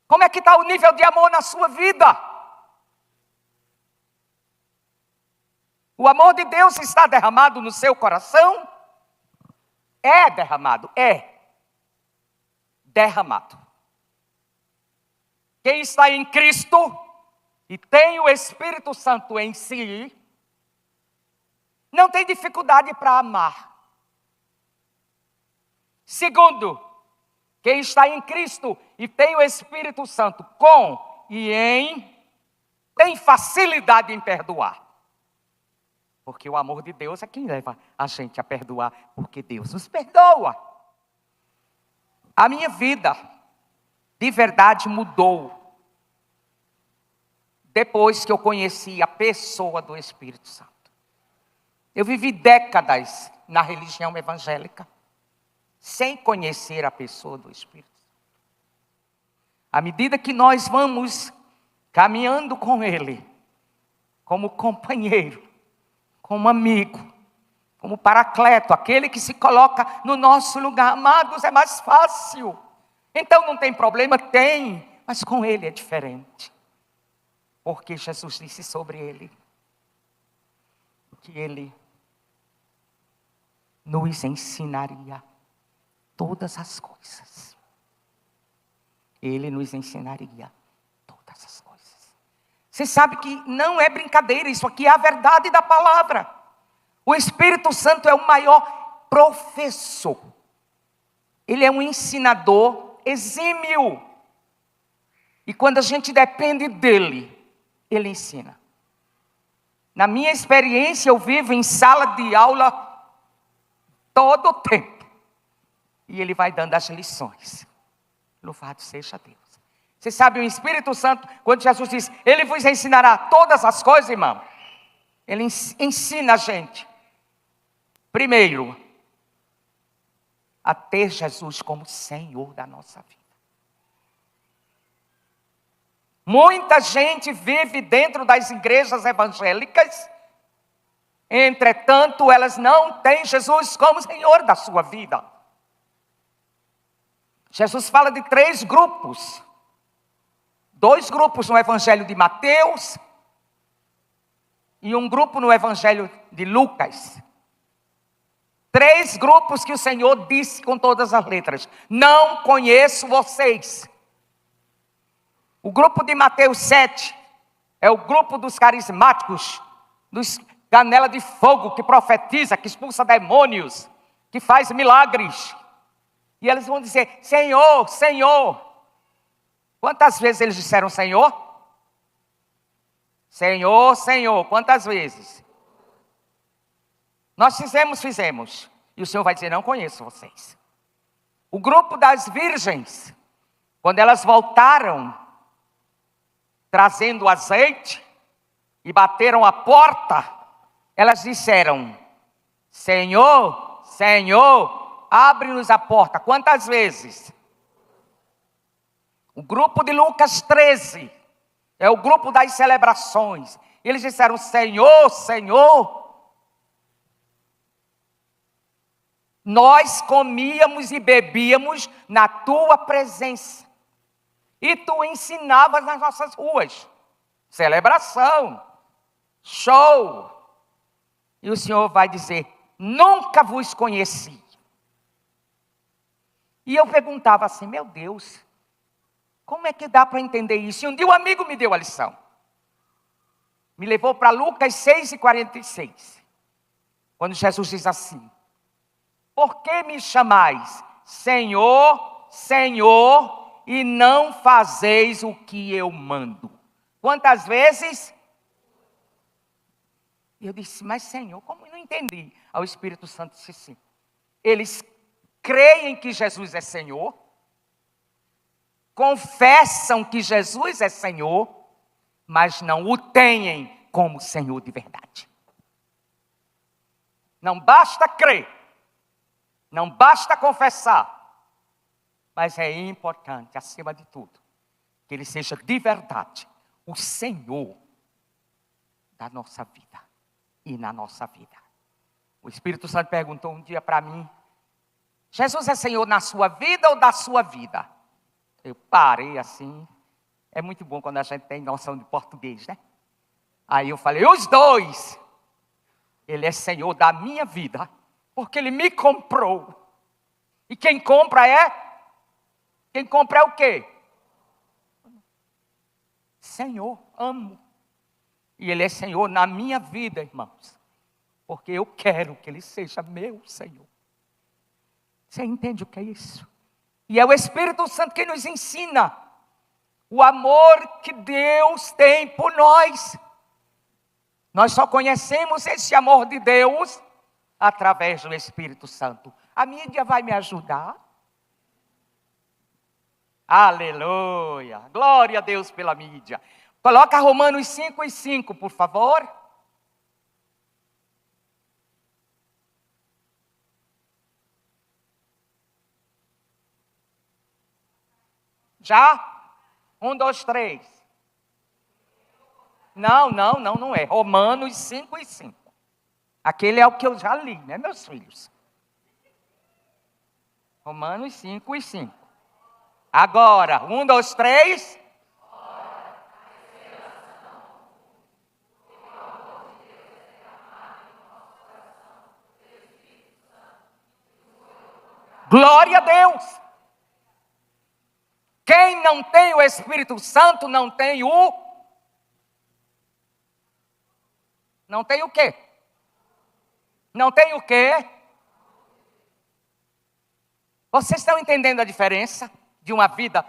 Como é que está o nível de amor na sua vida? O amor de Deus está derramado no seu coração? É derramado, é derramado. Quem está em Cristo e tem o Espírito Santo em si, não tem dificuldade para amar. Segundo, quem está em Cristo e tem o Espírito Santo tem facilidade em perdoar. Porque o amor de Deus é quem leva a gente a perdoar, porque Deus nos perdoa. A minha vida, de verdade, mudou depois que eu conheci a pessoa do Espírito Santo. Eu vivi décadas na religião evangélica, sem conhecer a pessoa do Espírito Santo. À medida que nós vamos caminhando com Ele, como companheiro, como amigo, como paracleto, aquele que se coloca no nosso lugar, amados, é mais fácil. Então não tem problema? Tem, mas com Ele é diferente. Porque Jesus disse sobre Ele, que Ele nos ensinaria todas as coisas. Ele nos ensinaria todas as coisas. Você sabe que não é brincadeira, isso aqui é a verdade da palavra. O Espírito Santo é o maior professor. Ele é um ensinador exímio. E quando a gente depende dele, ele ensina. Na minha experiência, eu vivo em sala de aula todo o tempo. E ele vai dando as lições. Louvado seja Deus. Você sabe, o Espírito Santo, quando Jesus diz, Ele vos ensinará todas as coisas, irmão. Ele ensina a gente, primeiro, a ter Jesus como Senhor da nossa vida. Muita gente vive dentro das igrejas evangélicas, entretanto, elas não têm Jesus como Senhor da sua vida. Jesus fala de 3 grupos. 2 grupos no Evangelho de Mateus e um grupo no Evangelho de Lucas. 3 grupos que o Senhor disse com todas as letras: não conheço vocês. O grupo de Mateus 7 é o grupo dos carismáticos, dos canela de fogo, que profetiza, que expulsa demônios, que faz milagres. E eles vão dizer, Senhor, Senhor. Quantas vezes eles disseram Senhor? Senhor, Senhor. Quantas vezes? Nós fizemos. E o Senhor vai dizer, não conheço vocês. O grupo das virgens, quando elas voltaram, trazendo azeite, e bateram a porta, elas disseram, Senhor, Senhor, abre-nos a porta. Quantas vezes? O grupo de Lucas 13 é o grupo das celebrações. Eles disseram, Senhor, Senhor, nós comíamos e bebíamos na tua presença. E tu ensinavas nas nossas ruas. Celebração, show. E o Senhor vai dizer, nunca vos conheci. E eu perguntava assim, meu Deus, como é que dá para entender isso? E um dia um amigo me deu a lição. Me levou para Lucas 6:46. Quando Jesus diz assim, por que me chamais Senhor, Senhor, e não fazeis o que eu mando? Quantas vezes? Eu disse, mas Senhor, como eu não entendi? Aí o Espírito Santo disse assim, eles creem que Jesus é Senhor, confessam que Jesus é Senhor, mas não o têm como Senhor de verdade. Não basta crer, não basta confessar, mas é importante, acima de tudo, que Ele seja de verdade o Senhor da nossa vida e na nossa vida. O Espírito Santo perguntou um dia para mim, Jesus é Senhor na sua vida ou da sua vida? Eu parei assim, É muito bom quando a gente tem noção de português, né? Aí eu falei, os dois. Ele é Senhor da minha vida, porque Ele me comprou. E quem compra é? Quem compra é o quê? Senhor, amo. E Ele é Senhor na minha vida, irmãos. Porque eu quero que Ele seja meu Senhor. Você entende o que é isso? E é o Espírito Santo que nos ensina o amor que Deus tem por nós. Nós só conhecemos esse amor de Deus através do Espírito Santo. A mídia vai me ajudar? Aleluia! Glória a Deus pela mídia. Coloca Romanos 5:5, por favor. Já? 1, 2, 3. Não é. Romanos 5:5. Aquele é o que eu já li, né, meus filhos? Romanos 5:5. Agora, 1, 2, 3. Glória a Deus. Quem não tem o Espírito Santo não tem o... Não tem o quê? Não tem o quê? Vocês estão entendendo a diferença de uma vida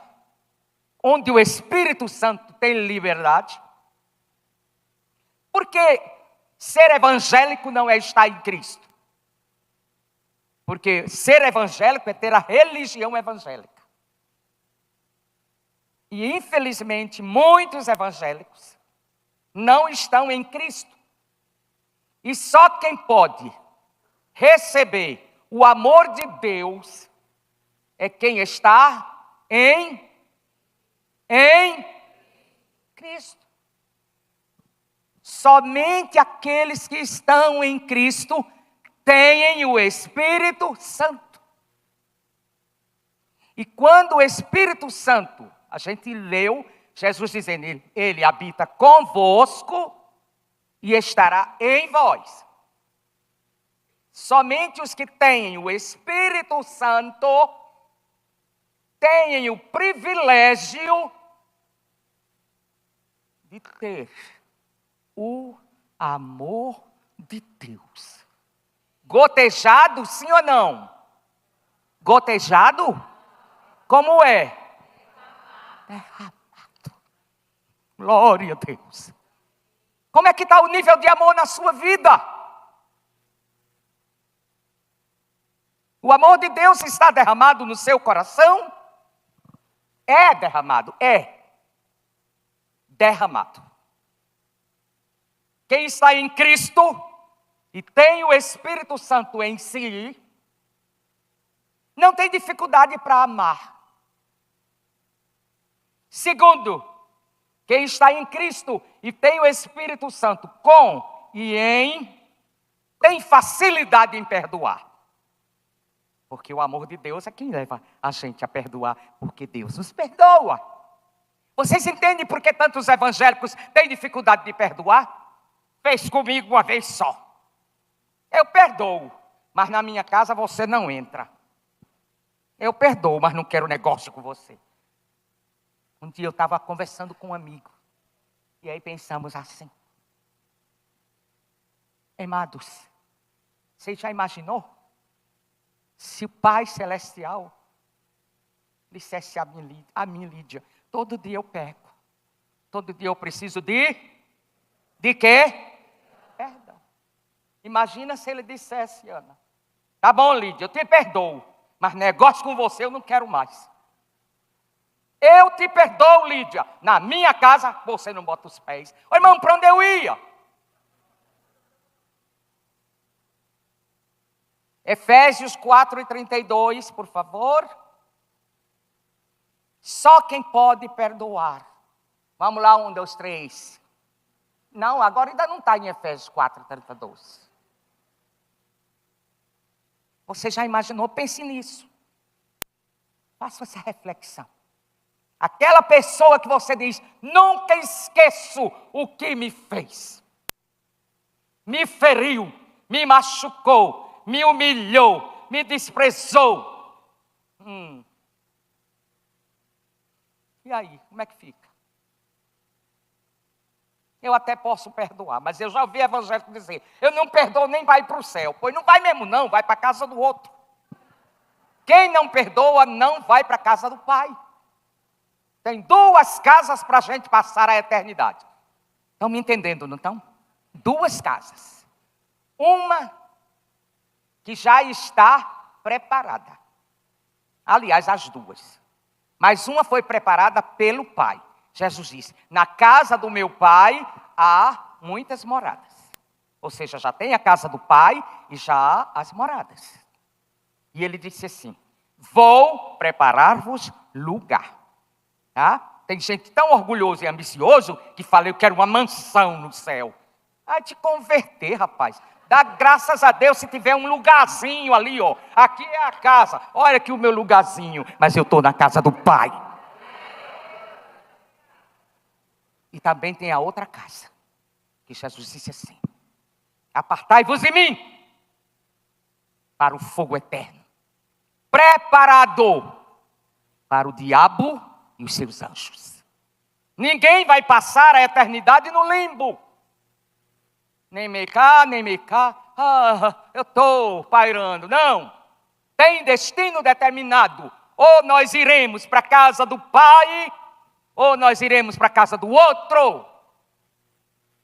onde o Espírito Santo tem liberdade? Porque ser evangélico não é estar em Cristo. Porque ser evangélico é ter a religião evangélica. E infelizmente muitos evangélicos não estão em Cristo. E só quem pode receber o amor de Deus é quem está em Cristo. Somente aqueles que estão em Cristo têm o Espírito Santo. E quando o Espírito Santo, a gente leu Jesus dizendo, Ele habita convosco e estará em vós. Somente os que têm o Espírito Santo têm o privilégio de ter o amor de Deus. Gotejado, sim ou não? Gotejado? Como é? Derramado. Glória a Deus. Como é que está o nível de amor na sua vida? O amor de Deus está derramado no seu coração? É derramado, é derramado. Quem está em Cristo e tem o Espírito Santo em si, não tem dificuldade para amar. Segundo, quem está em Cristo e tem o Espírito Santo com e em, tem facilidade em perdoar. Porque o amor de Deus é quem leva a gente a perdoar, porque Deus nos perdoa. Vocês entendem por que tantos evangélicos têm dificuldade de perdoar? Fez comigo uma vez só. Eu perdoo, mas na minha casa você não entra. Eu perdoo, mas não quero negócio com você. Um dia eu estava conversando com um amigo. E aí pensamos assim. Amados, você já imaginou? Se o Pai Celestial dissesse a mim, Lídia, todo dia eu peco. Todo dia eu preciso de quê? Perdão. Imagina se ele dissesse, Ana, tá bom, Lídia, eu te perdoo, mas negócio com você eu não quero mais. Eu te perdoo, Lídia. Na minha casa, você não bota os pés. Ô, irmão, para onde eu ia? Efésios 4:32, por favor. Só quem pode perdoar. Vamos lá, 1, 2, 3. Não, agora ainda não está em Efésios 4:32. Você já imaginou? Pense nisso. Faça essa reflexão. Aquela pessoa que você diz, nunca esqueço o que me fez. Me feriu, me machucou, me humilhou, me desprezou. E aí, como é que fica? Eu até posso perdoar, mas eu já ouvi evangélico dizer, eu não perdoo nem vai para o céu. Pois não vai mesmo não, vai para a casa do outro. Quem não perdoa não vai para a casa do Pai. Tem duas casas para a gente passar a eternidade. Estão me entendendo, não estão? Duas casas. Uma que já está preparada. Aliás, as duas. Mas uma foi preparada pelo Pai. Jesus disse, na casa do meu Pai há muitas moradas. Ou seja, já tem a casa do Pai e já há as moradas. E ele disse assim, vou preparar-vos lugar. Tá? Tem gente tão orgulhoso e ambicioso que fala, eu quero uma mansão no céu. Vai te converter, rapaz. Dá graças a Deus se tiver um lugarzinho ali, ó. Aqui é a casa. Olha aqui o meu lugarzinho. Mas eu estou na casa do Pai. E também tem a outra casa. Que Jesus disse assim. Apartai-vos de mim. Para o fogo eterno. Preparado. Para o diabo e os seus anjos. Ninguém vai passar a eternidade no limbo. Nem me cá, nem me cá. Eu estou pairando. Não. Tem destino determinado. Ou nós iremos para a casa do Pai, ou nós iremos para a casa do outro.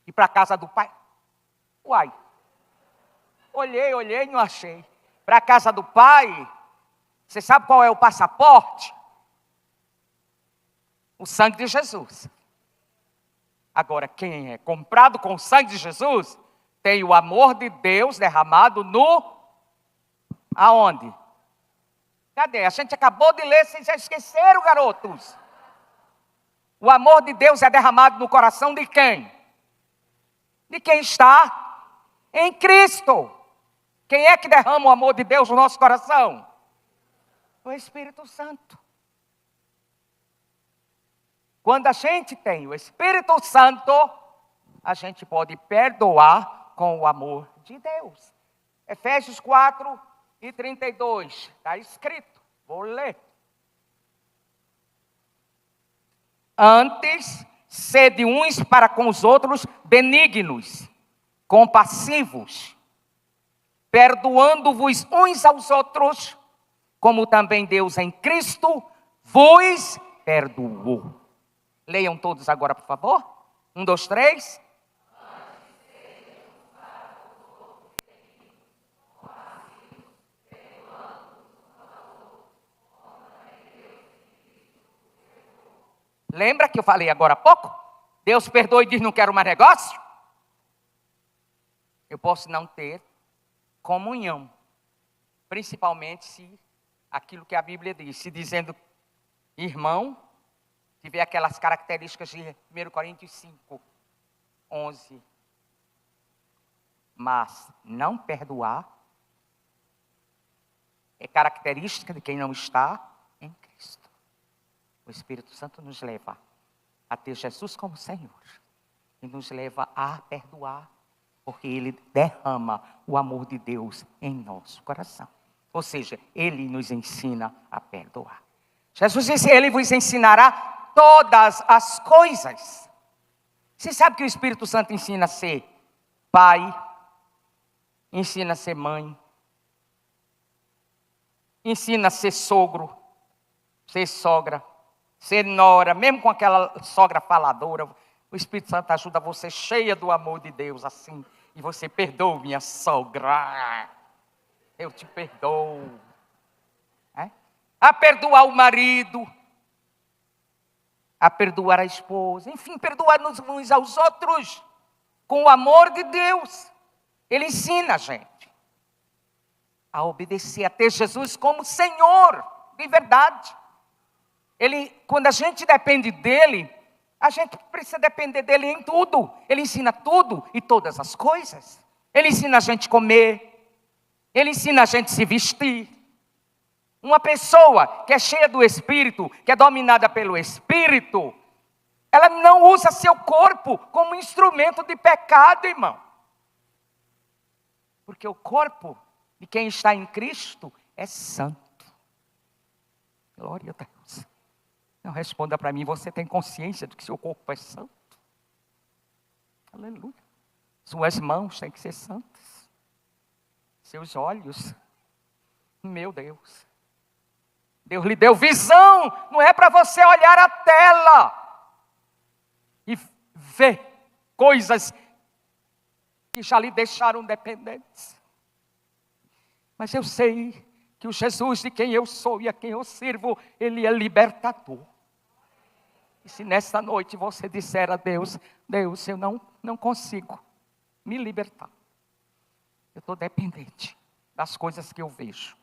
E para a casa do Pai. Uai. Olhei, não achei. Para a casa do Pai, você sabe qual é o passaporte? O sangue de Jesus. Agora, quem é comprado com o sangue de Jesus, tem o amor de Deus derramado no... Aonde? Cadê? A gente acabou de ler, vocês já esqueceram, garotos. O amor de Deus é derramado no coração de quem? De quem está em Cristo. Quem é que derrama o amor de Deus no nosso coração? O Espírito Santo. Quando a gente tem o Espírito Santo, a gente pode perdoar com o amor de Deus. Efésios 4:32, está escrito, vou ler. Antes, sede uns para com os outros benignos, compassivos, perdoando-vos uns aos outros, como também Deus em Cristo vos perdoou. Leiam todos agora, por favor. 1, 2, 3. Lembra que eu falei agora há pouco? Deus perdoa e diz, não quero mais negócio? Eu posso não ter comunhão. Principalmente se aquilo que a Bíblia diz. Se dizendo, irmão, tiver aquelas características de 1 Coríntios 5:11. Mas não perdoar é característica de quem não está em Cristo. O Espírito Santo nos leva a ter Jesus como Senhor. E nos leva a perdoar, porque Ele derrama o amor de Deus em nosso coração. Ou seja, Ele nos ensina a perdoar. Jesus disse, Ele vos ensinará todas as coisas. Você sabe que o Espírito Santo ensina a ser pai, ensina a ser mãe, ensina a ser sogro, ser sogra, ser nora, mesmo com aquela sogra faladora. O Espírito Santo ajuda você cheia do amor de Deus assim. E você perdoa, minha sogra. Eu te perdoo. A perdoar o marido, a perdoar a esposa, enfim, perdoar-nos uns aos outros, com o amor de Deus. Ele ensina a gente a obedecer, a ter Jesus como Senhor, de verdade. Quando a gente depende dEle, a gente precisa depender dEle em tudo. Ele ensina tudo e todas as coisas. Ele ensina a gente comer, Ele ensina a gente se vestir, Uma pessoa que é cheia do Espírito, que é dominada pelo Espírito, ela não usa seu corpo como instrumento de pecado, irmão. Porque o corpo de quem está em Cristo é santo. Glória a Deus. Não responda para mim, você tem consciência de que seu corpo é santo? Aleluia. Suas mãos têm que ser santas. Seus olhos. Meu Deus. Deus lhe deu visão. Não é para você olhar a tela e ver coisas que já lhe deixaram dependentes. Mas eu sei que o Jesus de quem eu sou e a quem eu sirvo, Ele é libertador. E se nesta noite você disser a Deus, Deus, eu não consigo me libertar. Eu estou dependente das coisas que eu vejo.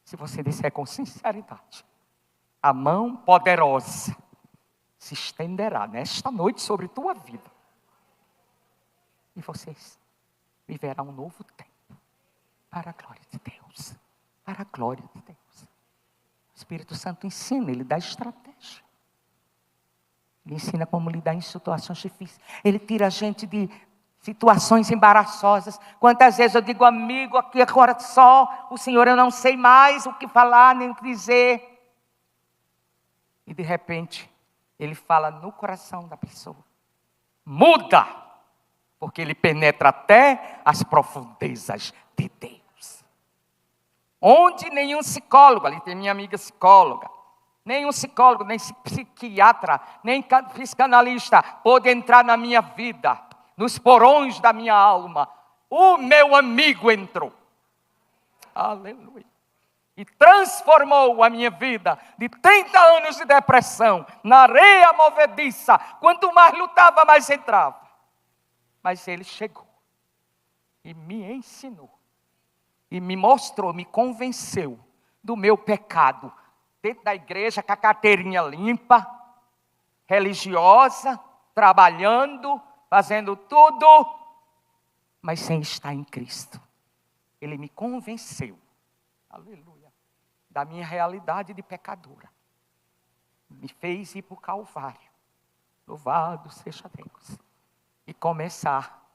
Se você disser com sinceridade, a mão poderosa se estenderá nesta noite sobre tua vida. E vocês viverão um novo tempo. Para a glória de Deus. Para a glória de Deus. O Espírito Santo ensina, Ele dá estratégia. Ele ensina como lidar em situações difíceis. Ele tira a gente de situações embaraçosas. Quantas vezes eu digo, amigo, aqui agora só, o Senhor, eu não sei mais o que falar, nem o que dizer. E de repente, Ele fala no coração da pessoa. Muda! Porque Ele penetra até as profundezas de Deus. Onde nenhum psicólogo, ali tem minha amiga psicóloga, nenhum psicólogo, nem psiquiatra, nem psicanalista pôde entrar na minha vida, nos porões da minha alma. O meu amigo entrou. Aleluia. E transformou a minha vida de 30 anos de depressão, na areia movediça. Quanto mais lutava, mais entrava. Mas Ele chegou e me ensinou. E me mostrou, me convenceu do meu pecado. Dentro da igreja, com a carteirinha limpa, religiosa, trabalhando, fazendo tudo, mas sem estar em Cristo. Ele me convenceu, aleluia, da minha realidade de pecadora. Me fez ir para o Calvário. Louvado seja Deus. E começar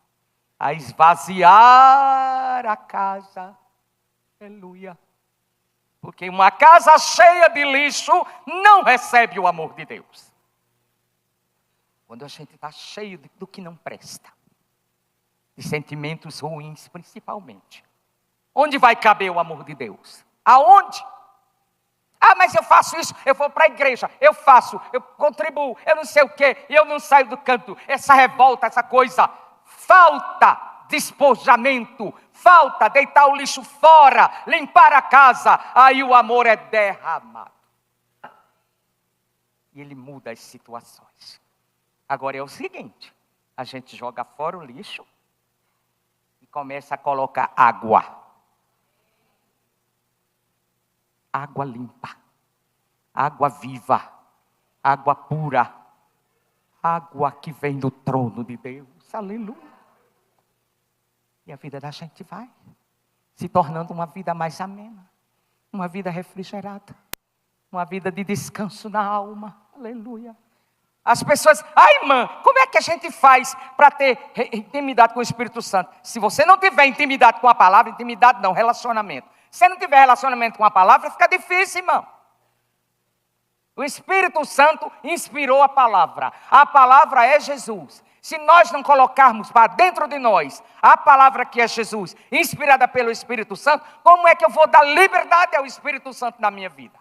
a esvaziar a casa. Aleluia. Porque uma casa cheia de lixo não recebe o amor de Deus. Quando a gente está cheio do que não presta. De sentimentos ruins, principalmente. Onde vai caber o amor de Deus? Aonde? Ah, mas eu faço isso, eu vou para a igreja, eu faço, eu contribuo, eu não sei o quê, e eu não saio do canto. Essa revolta, essa coisa, falta despojamento, falta deitar o lixo fora, limpar a casa, aí o amor é derramado. E Ele muda as situações. Agora é o seguinte, a gente joga fora o lixo e começa a colocar água. Água limpa, água viva, água pura, água que vem do trono de Deus. Aleluia. E a vida da gente vai se tornando uma vida mais amena, uma vida refrigerada, uma vida de descanso na alma. Aleluia. As pessoas, irmã, como é que a gente faz para ter intimidade com o Espírito Santo? Se você não tiver intimidade com a palavra, intimidade não, relacionamento. Se você não tiver relacionamento com a palavra, fica difícil, irmão. O Espírito Santo inspirou a palavra. A palavra é Jesus. Se nós não colocarmos para dentro de nós a palavra que é Jesus, inspirada pelo Espírito Santo, como é que eu vou dar liberdade ao Espírito Santo na minha vida?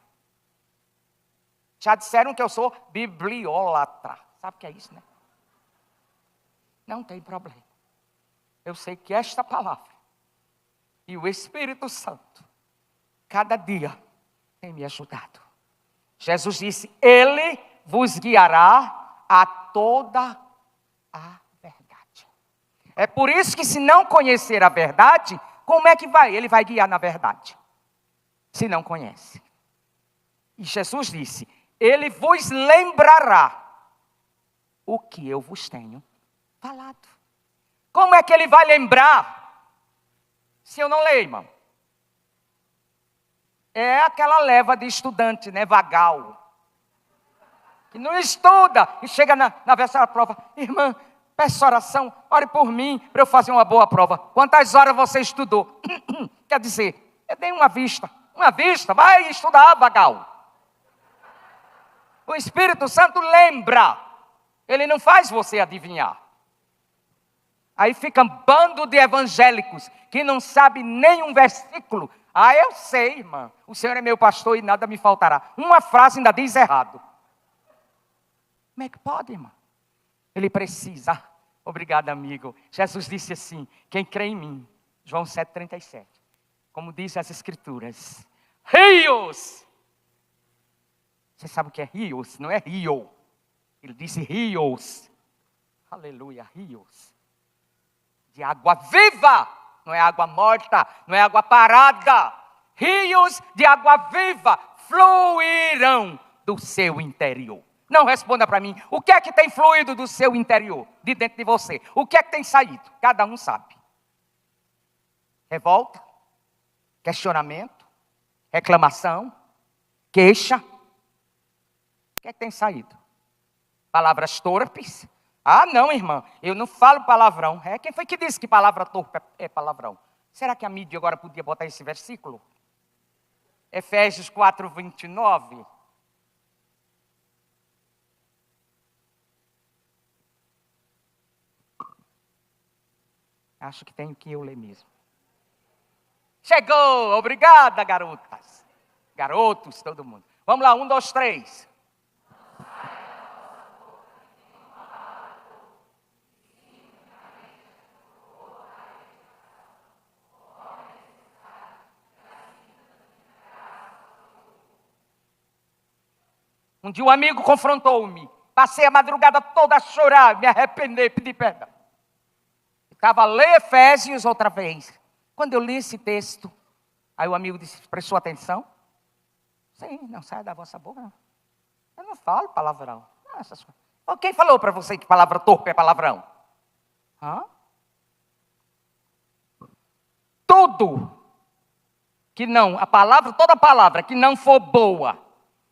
Já disseram que eu sou bibliólatra. Sabe o que é isso, né? Não tem problema. Eu sei que esta palavra e o Espírito Santo, cada dia, tem me ajudado. Jesus disse, Ele vos guiará a toda a verdade. É por isso que se não conhecer a verdade, como é que vai? Ele vai guiar na verdade. Se não conhece. E Jesus disse, Ele vos lembrará o que eu vos tenho falado. Como é que Ele vai lembrar? Se eu não ler, irmão. É aquela leva de estudante, né, vagal. Que não estuda e chega na véspera da prova. Irmã, peço oração, ore por mim para eu fazer uma boa prova. Quantas horas você estudou? Quer dizer, eu dei uma vista, vai estudar, vagal. O Espírito Santo lembra, ele não faz você adivinhar. Aí fica um bando de evangélicos que não sabe nem um versículo. Ah, eu sei, irmã, o Senhor é meu pastor e nada me faltará. Uma frase ainda diz errado. Como é que pode, irmã? Ele precisa. Obrigado, amigo. Jesus disse assim, quem crê em mim, João 7,37. Como diz as escrituras, rios. Você sabe o que é rios? Não é rio. Ele disse rios. Aleluia, rios. De água viva. Não é água morta, não é água parada. Rios de água viva fluirão do seu interior. Não responda para mim, o que é que tem fluído do seu interior, de dentro de você? O que é que tem saído? Cada um sabe. Revolta, questionamento, reclamação, queixa. O que é que tem saído? Palavras torpes. Ah, não, irmã, eu não falo palavrão. Quem foi que disse que palavra torpe é palavrão? Será que a mídia agora podia botar esse versículo? Efésios 4:29. Acho que tenho que eu ler mesmo. Chegou! Obrigada, garotas. Garotos, todo mundo. Vamos lá, 1, 2, 3. Um dia um amigo confrontou-me. Passei a madrugada toda a chorar, me arrepender, pedir perdão. Estava a ler Efésios outra vez. Quando eu li esse texto, aí o amigo disse, prestou atenção? Sim, não sai da vossa boca. Não. Eu não falo palavrão. Não, essas coisas. Quem falou para você que palavra torpe é palavrão? Hã? Tudo que não, toda palavra que não for boa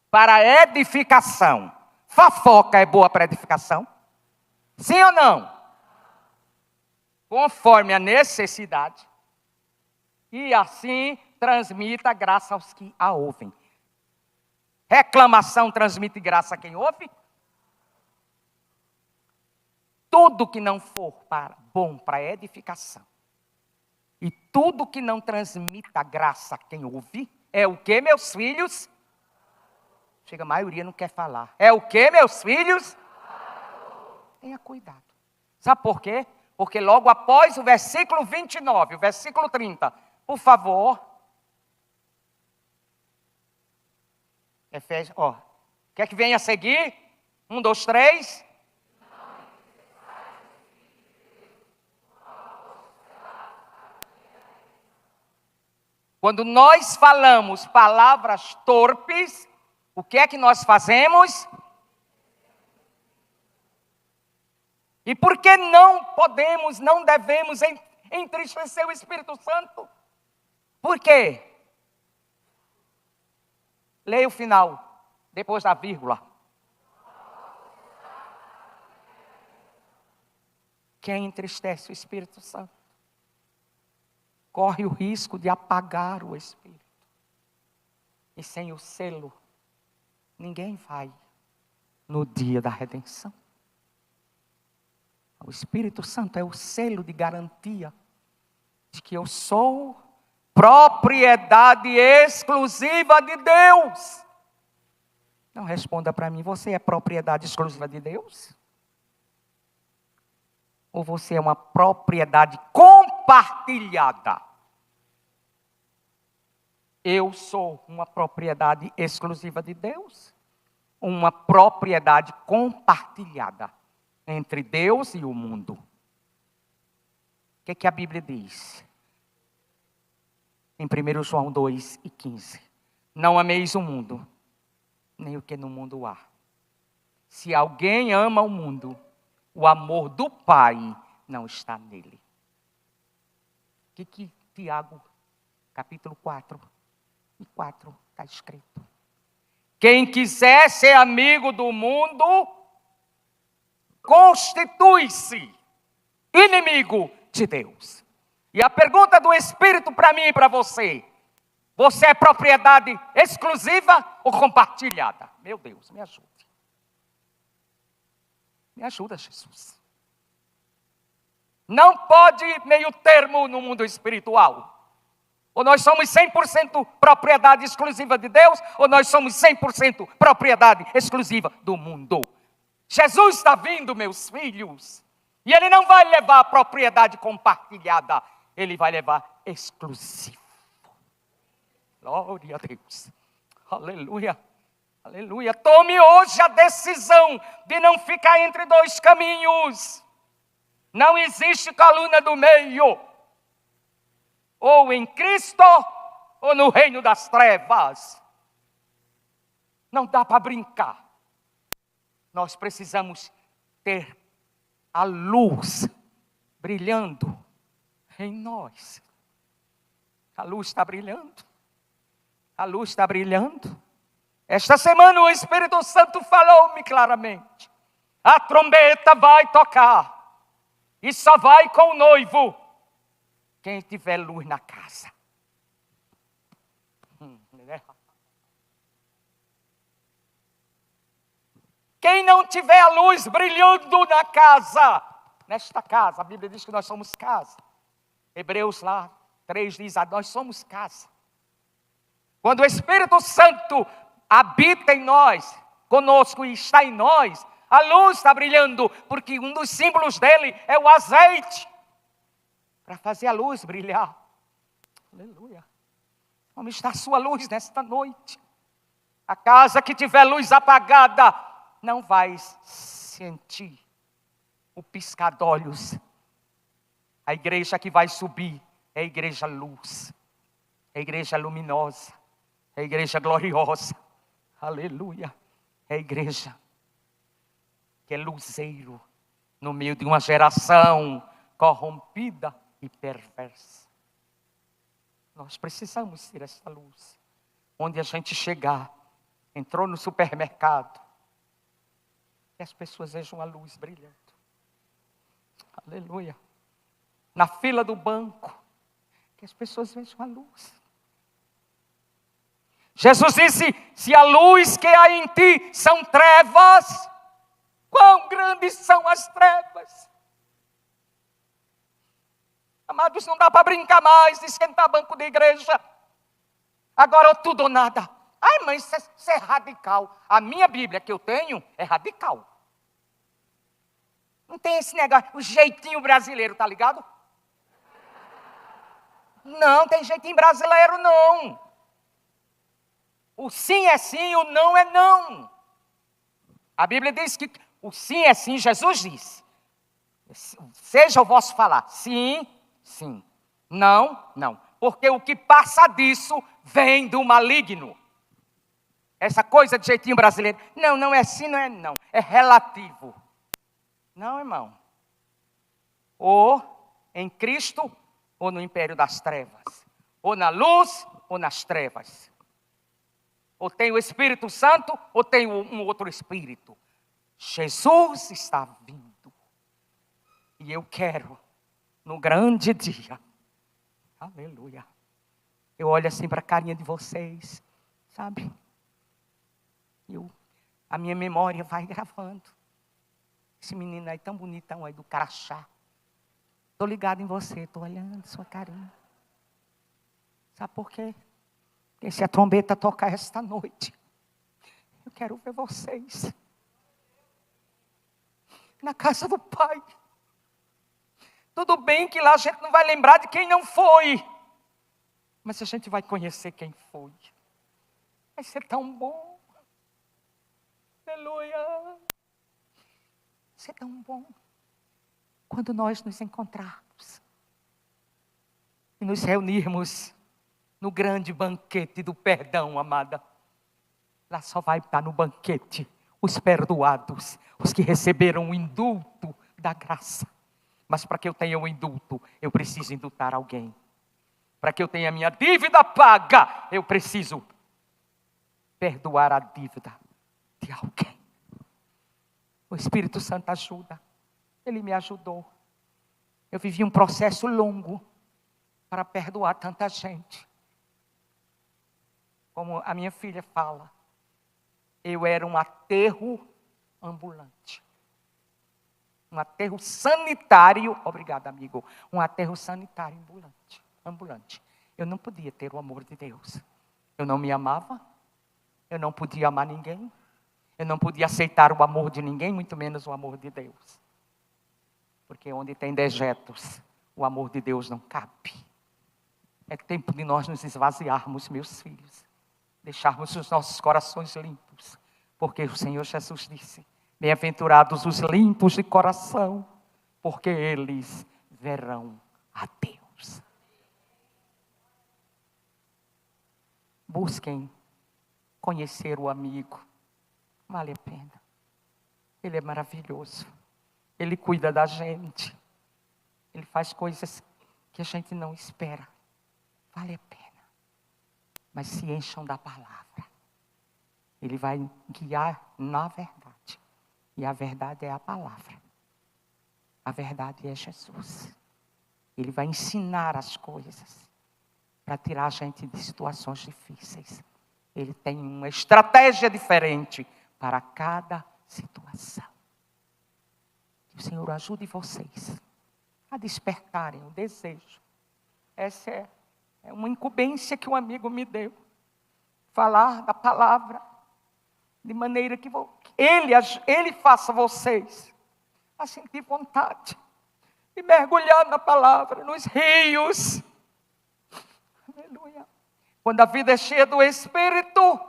para edificação, fofoca é boa para edificação? Sim ou não? Conforme a necessidade, e assim transmita graça aos que a ouvem. Reclamação transmite graça a quem ouve? Tudo que não for bom para edificação, e tudo que não transmita graça a quem ouve, é o que, meus filhos? Chega, a maioria não quer falar. É o que, meus filhos? Tenha cuidado. Sabe por quê? Porque logo após o versículo 29, o versículo 30, por favor. Efésios, quer que venha a seguir? 1, 2, 3. Quando nós falamos palavras torpes, o que é que nós fazemos? E por que não podemos, não devemos entristecer o Espírito Santo? Por quê? Leia o final, depois da vírgula. Quem entristece o Espírito Santo corre o risco de apagar o Espírito. E sem o selo, ninguém vai no dia da redenção. O Espírito Santo é o selo de garantia de que eu sou propriedade exclusiva de Deus. Não responda para mim, você é propriedade exclusiva de Deus? Ou você é uma propriedade compartilhada? Eu sou uma propriedade exclusiva de Deus? Uma propriedade compartilhada entre Deus e o mundo? O que a Bíblia diz? Em 1 João 2:15. Não ameis o mundo, nem o que no mundo há. Se alguém ama o mundo, o amor do Pai não está nele. O que Tiago, capítulo 4, 4 está escrito: quem quiser ser amigo do mundo, constitui-se inimigo de Deus. E a pergunta do Espírito para mim e para você: você é propriedade exclusiva ou compartilhada? Meu Deus, me ajude. Me ajuda, Jesus. Não pode meio termo no mundo espiritual. Ou nós somos 100% propriedade exclusiva de Deus, ou nós somos 100% propriedade exclusiva do mundo. Jesus está vindo, meus filhos, e Ele não vai levar a propriedade compartilhada, Ele vai levar exclusivo. Glória a Deus. Aleluia. Aleluia. Tome hoje a decisão de não ficar entre dois caminhos. Não existe coluna do meio. Ou em Cristo, ou no reino das trevas. Não dá para brincar. Nós precisamos ter a luz brilhando em nós. A luz está brilhando. A luz está brilhando. Esta semana o Espírito Santo falou-me claramente: a trombeta vai tocar. E só vai com o noivo quem tiver luz na casa. Quem não tiver a luz brilhando na casa, nesta casa, a Bíblia diz que nós somos casa. Hebreus lá 3 diz: nós somos casa. Quando o Espírito Santo habita em nós, conosco e está em nós, a luz está brilhando, porque um dos símbolos dele é o azeite, para fazer a luz brilhar. Aleluia. Como está a sua luz nesta noite? A casa que tiver luz apagada não vai sentir o piscar de olhos. A igreja que vai subir é a igreja luz, é a igreja luminosa, é a igreja gloriosa. Aleluia. É a igreja que é luzeiro no meio de uma geração corrompida e perversa. Nós precisamos ser essa luz. Onde a gente chegar, entrou no supermercado, que as pessoas vejam a luz brilhando. Aleluia. Na fila do banco, que as pessoas vejam a luz. Jesus disse: se a luz que há em ti são trevas, quão grandes são as trevas. Amados, não dá para brincar mais de esquentar banco de igreja. Agora ou tudo ou nada. Ai, mas isso é radical. A minha Bíblia que eu tenho é radical. Não tem esse negócio, o jeitinho brasileiro, tá ligado? Não, tem jeitinho brasileiro não. O sim é sim, o não é não. A Bíblia diz que o sim é sim, Jesus disse: seja o vosso falar, sim, sim, não, não. Porque o que passa disso vem do maligno. Essa coisa de jeitinho brasileiro, não, não é sim, não é não, é relativo. Não, irmão. Ou em Cristo, ou no império das trevas. Ou na luz, ou nas trevas. Ou tem o Espírito Santo, ou tem um outro Espírito. Jesus está vindo. E eu quero, no grande dia, aleluia, eu olho assim para a carinha de vocês, sabe? A minha memória vai gravando. Esse menino aí tão bonitão aí do Crachá. Estou ligado em você, estou olhando sua carinha. Sabe por quê? Porque se a trombeta tocar esta noite, eu quero ver vocês na casa do Pai. Tudo bem que lá a gente não vai lembrar de quem não foi, mas a gente vai conhecer quem foi. Vai ser tão bom. Aleluia. Vai ser tão bom quando nós nos encontrarmos e nos reunirmos no grande banquete do perdão, amada. Lá só vai estar no banquete os perdoados, os que receberam o indulto da graça. Mas para que eu tenha o indulto, eu preciso indultar alguém. Para que eu tenha minha dívida paga, eu preciso perdoar a dívida de alguém. O Espírito Santo ajuda. Ele me ajudou. Eu vivi um processo longo para perdoar tanta gente. Como a minha filha fala, eu era um aterro ambulante. Um aterro sanitário, obrigado amigo, um aterro sanitário ambulante. Eu não podia ter o amor de Deus. Eu não me amava, eu não podia amar ninguém, eu não podia aceitar o amor de ninguém, muito menos o amor de Deus. Porque onde tem dejetos, o amor de Deus não cabe. É tempo de nós nos esvaziarmos, meus filhos. Deixarmos os nossos corações limpos. Porque o Senhor Jesus disse, bem-aventurados os limpos de coração, porque eles verão a Deus. Busquem conhecer o amigo. Vale a pena. Ele é maravilhoso. Ele cuida da gente. Ele faz coisas que a gente não espera. Vale a pena. Mas se encham da palavra. Ele vai guiar na verdade. E a verdade é a palavra. A verdade é Jesus. Ele vai ensinar as coisas para tirar a gente de situações difíceis. Ele tem uma estratégia diferente para cada situação. Que o Senhor ajude vocês a despertarem o desejo. Essa é uma incumbência que um amigo me deu. Falar da palavra de maneira que ele faça vocês a sentir vontade de mergulhar na palavra, nos rios. Aleluia. Quando a vida é cheia do Espírito,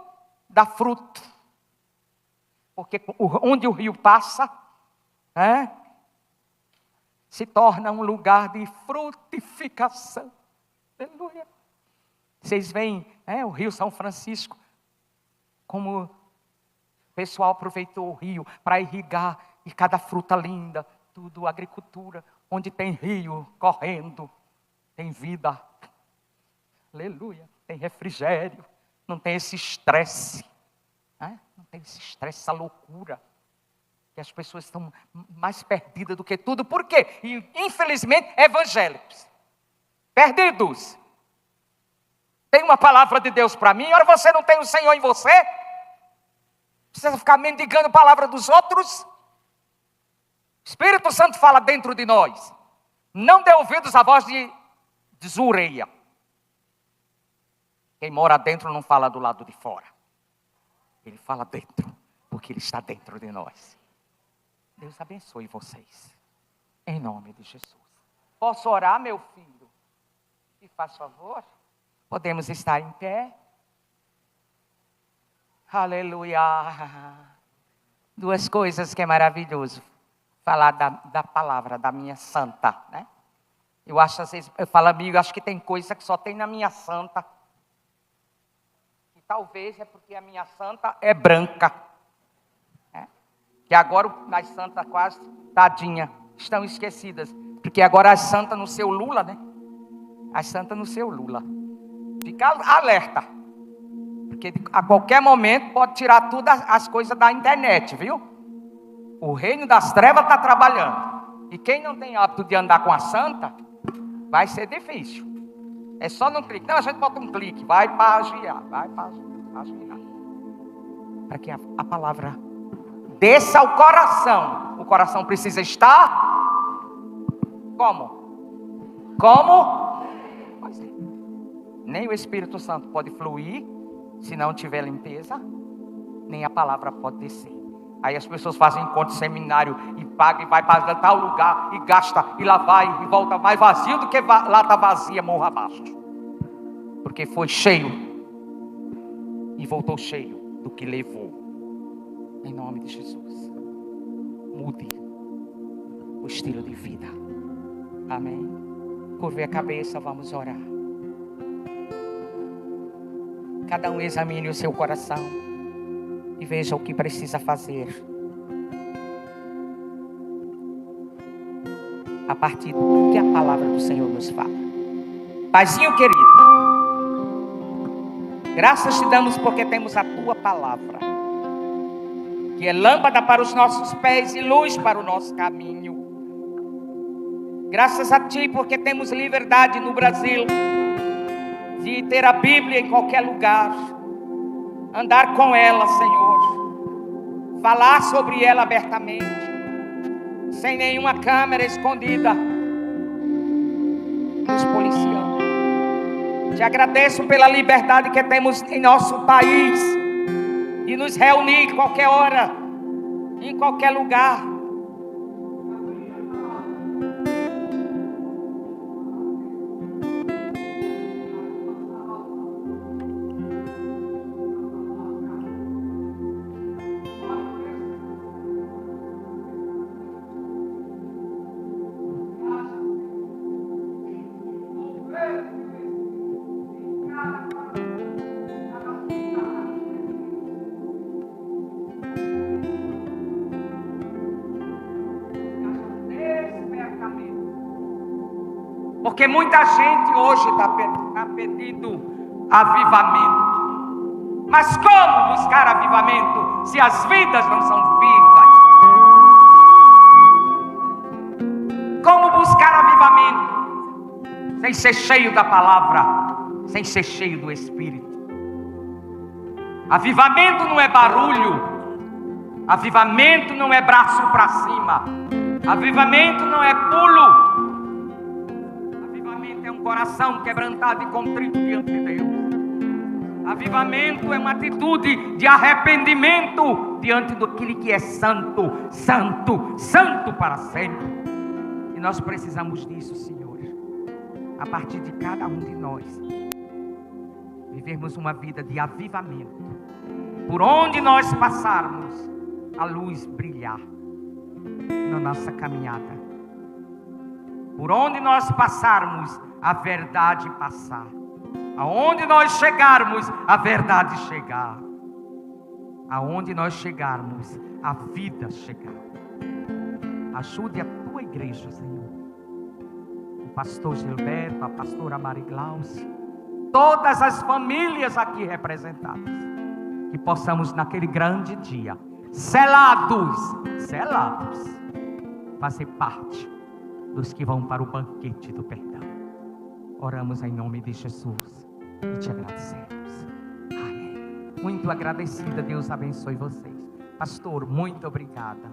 dá fruto. Porque onde o rio passa, se torna um lugar de frutificação. Aleluia. Vocês veem o Rio São Francisco, como o pessoal aproveitou o rio para irrigar, e cada fruta linda, tudo agricultura, onde tem rio correndo, tem vida. Aleluia. Tem refrigério, não tem esse estresse, não tem esse estresse, essa loucura, que as pessoas estão mais perdidas do que tudo. Por quê? E, infelizmente, evangélicos, perdidos. Tem uma palavra de Deus para mim, ora você não tem o Senhor em você? Precisa ficar mendigando a palavra dos outros? O Espírito Santo fala dentro de nós. Não dê ouvidos à voz de desureia. Quem mora dentro não fala do lado de fora. Ele fala dentro, porque Ele está dentro de nós. Deus abençoe vocês. Em nome de Jesus. Posso orar, meu filho? Me faz favor? Podemos estar em pé? Aleluia. Duas coisas que é maravilhoso. Falar da palavra, da minha santa, né? Eu acho, às vezes, eu falo, amigo, acho que tem coisa que só tem na minha santa. E talvez é porque a minha santa é branca. Que agora as santas quase, tadinha, estão esquecidas. Porque agora as santas no seu Lula, né? As santas no seu Lula. Fica alerta. Porque a qualquer momento pode tirar todas as coisas da internet, viu? O reino das trevas está trabalhando. E quem não tem hábito de andar com a santa, vai ser difícil. É só num clique. Não, a gente bota um clique. Vai pagiar. Vai pagiar. Para que a palavra desça ao coração. O coração precisa estar... Como? Pois é. Nem o Espírito Santo pode fluir se não tiver limpeza. Nem a palavra pode descer. Aí as pessoas fazem encontro, seminário, e pagam, e vai para tal lugar, e gasta, e lá vai, e volta mais vazio do que lá está vazia, morro abaixo. Porque foi cheio, e voltou cheio do que levou. Em nome de Jesus. Mude o estilo de vida. Amém. Curve a cabeça, vamos orar. Cada um examine o seu coração e veja o que precisa fazer a partir do que a palavra do Senhor nos fala. Paizinho querido, Graças te damos porque temos a tua palavra, que é lâmpada para os nossos pés e luz para o nosso caminho. Graças a ti porque temos liberdade no Brasil de ter a Bíblia em qualquer lugar, andar com ela, Senhor, falar sobre ela abertamente, sem nenhuma câmera escondida nos policiando. Te agradeço pela liberdade que temos em nosso país de nos reunir qualquer hora, em qualquer lugar. Porque muita gente hoje está pedindo avivamento. Mas como buscar avivamento se as vidas não são vivas? Como buscar avivamento sem ser cheio da palavra, sem ser cheio do Espírito? Avivamento não é barulho. Avivamento não é braço para cima. Avivamento não é pulo. Coração quebrantado e contrito diante de Deus. Avivamento é uma atitude de arrependimento diante daquele que é santo, santo, santo para sempre. E nós precisamos disso, Senhor. A partir de cada um de nós vivermos uma vida de avivamento. Por onde nós passarmos, a luz brilhar na nossa caminhada. Por onde nós passarmos, a verdade passar. Aonde nós chegarmos, a verdade chegar. Aonde nós chegarmos, a vida chegar. Ajude a tua igreja, Senhor. O pastor Gilberto, a pastora Mariglauce, todas as famílias aqui representadas, que possamos naquele grande dia, selados, fazer parte dos que vão para o banquete do perdão. Oramos em nome de Jesus e te agradecemos. Amém. Muito agradecida, Deus abençoe vocês. Pastor, muito obrigada.